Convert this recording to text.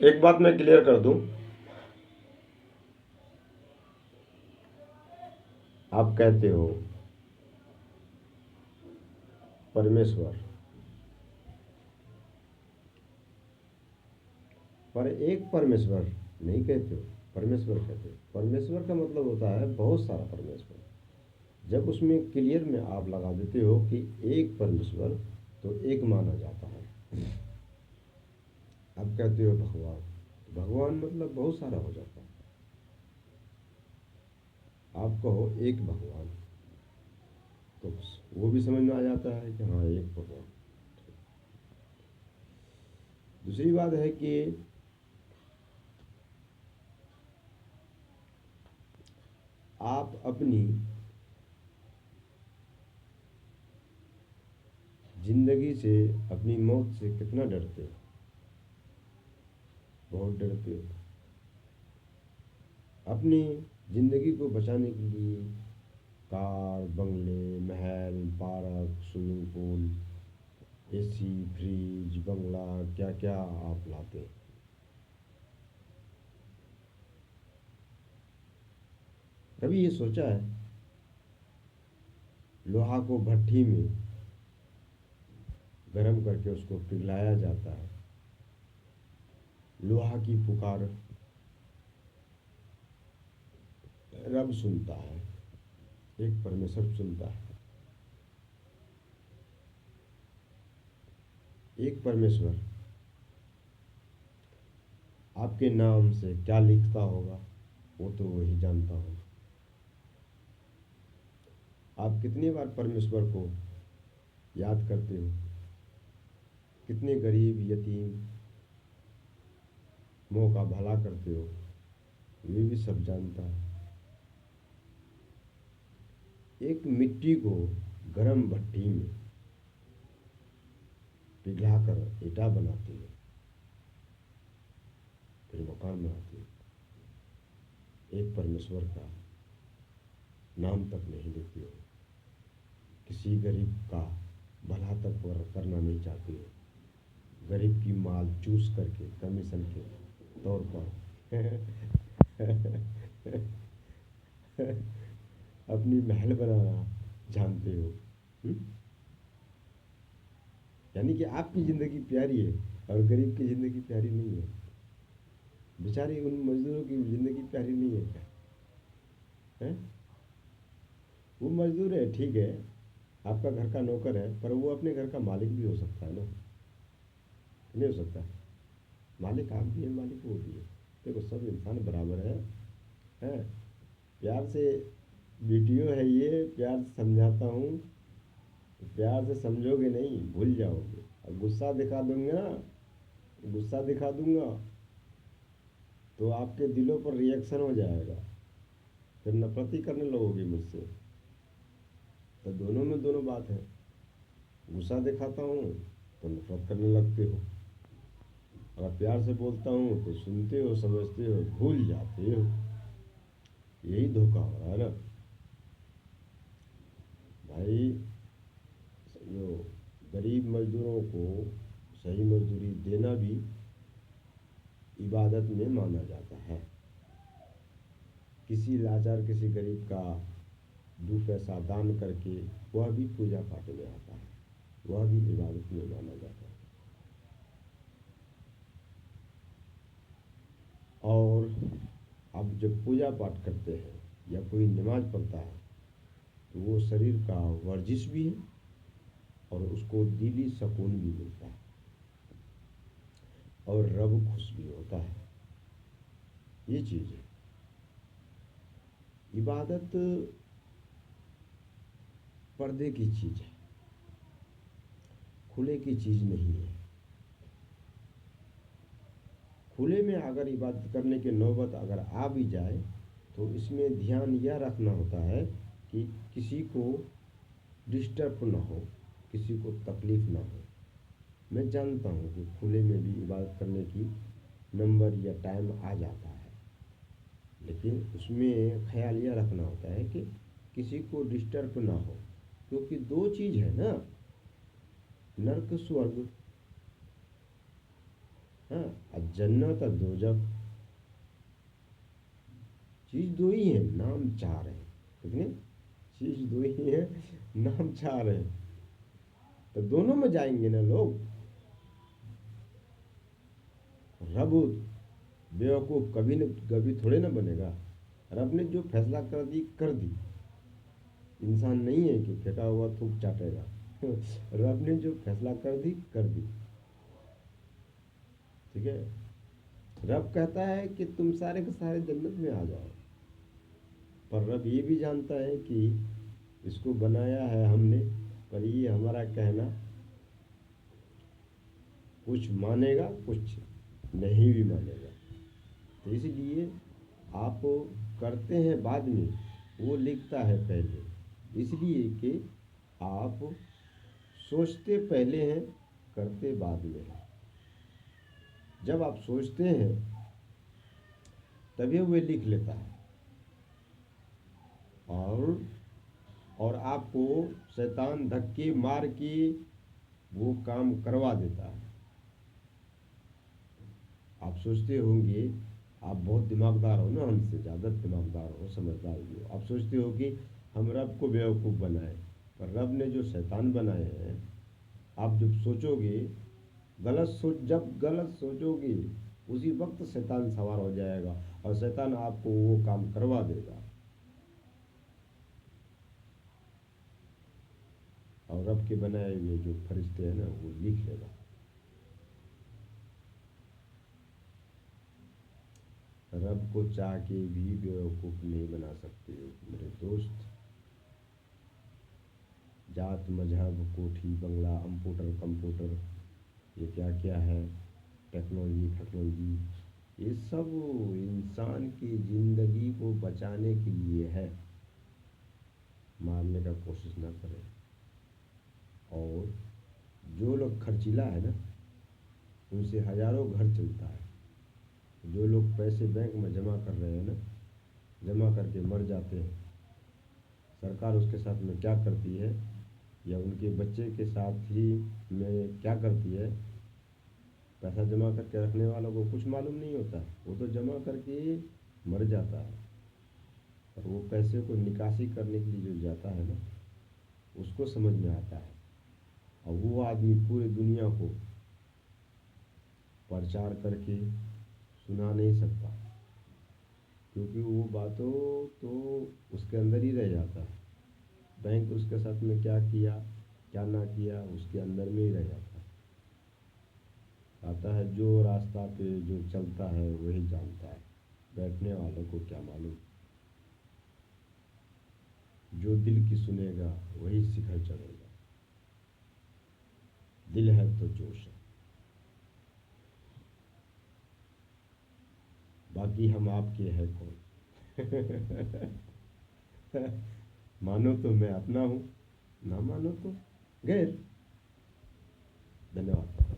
एक बात मैं क्लियर कर दूं, आप कहते हो परमेश्वर, पर एक परमेश्वर नहीं कहते हो, परमेश्वर कहते हो। परमेश्वर का मतलब होता है बहुत सारा परमेश्वर। जब उसमें क्लियर में आप लगा देते हो कि एक परमेश्वर, तो एक माना जाता है। आप कहते हो भगवान, भगवान मतलब बहुत सारा हो जाता है। आप कहो एक भगवान, तो वो भी समझ में आ जाता है कि हाँ एक भगवान। दूसरी बात है कि आप अपनी जिंदगी से, अपनी मौत से कितना डरते हो? बहुत डरते हो। अपनी जिंदगी को बचाने के लिए कार, बंगले, महल, park, swimming pool, AC, fridge, बंगला, क्या क्या आप लाते हैं। कभी ये सोचा है, लोहा को भट्ठी में गर्म करके उसको पिघलाया जाता है, लोहा की पुकार रब सुनता है, एक परमेश्वर सुनता है। एक परमेश्वर आपके नाम से क्या लिखता होगा, वो तो वही जानता होगा। आप कितनी बार परमेश्वर को याद करते हो? कितने गरीब, यतीम मोह का भला करते हो, ये भी सब जानता है। एक मिट्टी को गरम भट्टी में पिघलाकर ईटा बनाती हो, फिर मकान बनाती हो, एक परमेश्वर का नाम तक नहीं लेती हो, किसी गरीब का भला तक करना नहीं चाहती हो, गरीब की माल चूस करके कमीशन के तौर पर अपनी महल बनाना जानते हो। हुँ? यानी कि आपकी ज़िंदगी प्यारी है और गरीब की ज़िंदगी प्यारी नहीं है। बेचारी उन मज़दूरों की ज़िंदगी प्यारी नहीं है क्या? हैं? वो मज़दूर है, ठीक है, आपका घर का नौकर है, पर वो अपने घर का मालिक भी हो सकता है ना? नहीं हो सकता? मालिक आप भी हैं, मालिक वो भी है। देखो सब इंसान बराबर है। हैं? प्यार से वीडियो है ये, प्यार से समझाता हूँ, प्यार से समझोगे नहीं, भूल जाओगे। अब गुस्सा दिखा दूंगा ना, गुस्सा दिखा दूंगा तो आपके दिलों पर रिएक्शन हो जाएगा, फिर नफरत ही करने लगोगे मुझसे। तो दोनों में दोनों बात है। गुस्सा दिखाता हूँ तो नफरत करने लगते हो, अगर प्यार से बोलता हूँ तो सुनते हो, समझते हो, भूल जाते हो। यही धोखा हो रहा है ना भाई। जो गरीब मजदूरों को सही मजदूरी देना भी इबादत में माना जाता है। किसी लाचार, किसी गरीब का 2 पैसा दान करके वह भी पूजा पाठ में आता है, वह भी इबादत में माना जाता है। और अब जब पूजा पाठ करते हैं या कोई नमाज पढ़ता है, तो वो शरीर का वर्जिश भी है और उसको दिली सुकून भी मिलता है और रब खुश भी होता है। ये चीज़ है। इबादत पर्दे की चीज़ है, खुले की चीज़ नहीं है। खुले में अगर इबादत करने की नौबत अगर आ भी जाए, तो इसमें ध्यान यह रखना होता है कि किसी को डिस्टर्ब ना हो, किसी को तकलीफ़ ना हो। मैं जानता हूँ कि खुले में भी इबादत करने की नंबर या टाइम आ जाता है, लेकिन उसमें ख्याल यह रखना होता है कि किसी को डिस्टर्ब ना हो, क्योंकि दो चीज़ है ना, नर्क स्वर्ग। हाँ, और जन्नत और दोजख चीज़ दो ही है, नाम चार है। ठीक नहीं, चीज़ दो ही है, नाम चार है। तो दोनों में जाएंगे ना लोग। रब बेवकूफ़ कभी न कभी थोड़े ना बनेगा। रब ने जो फैसला कर दी कर दी। इंसान नहीं है कि फेंका हुआ थूक चाटेगा। रब ने जो फैसला कर दी। ठीक है। रब कहता है कि तुम सारे के सारे जन्नत में आ जाओ, पर रब ये भी जानता है कि इसको बनाया है हमने, पर ये हमारा कहना कुछ मानेगा कुछ नहीं भी मानेगा। तो इसलिए आप करते हैं बाद में, वो लिखता है पहले, इसलिए कि आप सोचते पहले हैं, करते बाद में हैं। जब आप सोचते हैं तभी वो लिख लेता है, और आपको शैतान धक्के मार के वो काम करवा देता है। आप सोचते होंगे, आप बहुत दिमागदार हो ना, हमसे ज़्यादा दिमागदार हो, समझदार भी हो। आप सोचते हो कि हम रब को बेवकूफ़ बनाए, पर रब ने जो शैतान बनाए हैं, आप जब सोचोगे जब गलत सोचोगे उसी वक्त शैतान सवार हो जाएगा और शैतान आपको वो काम करवा देगा, और रब के बनाए हुए जो फरिश्ते हैं ना वो लिख लेगा। रब को चाह के भी बेवकूफ़ नहीं बना सकते मेरे दोस्त। जात मजहब कोठी बंगला अम्पूटर कंप्यूटर, ये क्या क्या है, टेक्नोलॉजी फेक्नोलॉजी, ये सब इंसान की ज़िंदगी को बचाने के लिए है। मारने का कोशिश ना करें। और जो लोग खर्चीला है ना, उनसे हज़ारों घर चलता है। जो लोग पैसे बैंक में जमा कर रहे हैं ना, जमा करके मर जाते हैं, सरकार उसके साथ में क्या करती है, या उनके बच्चे के साथ ही में क्या करती है, पैसा जमा करके रखने वालों को कुछ मालूम नहीं होता। वो तो जमा करके मर जाता है, और वो पैसे को निकासी करने के लिए जो जाता है ना, उसको समझ में आता है। और वो आदमी पूरी दुनिया को प्रचार करके सुना नहीं सकता, क्योंकि वो बातों तो उसके अंदर ही रह जाता है। बैंक उसके साथ में क्या किया क्या ना किया, उसके अंदर में ही रह जाता है। आता है जो रास्ता पे जो चलता है वही जानता है, बैठने वालों को क्या मालूम। जो दिल की सुनेगा वही शिखर चढ़ेगा। दिल है तो जोश है, बाकी हम आपके हैं कौन। मानो तो मैं अपना हूँ, ना मानो तो गैर। धन्यवाद।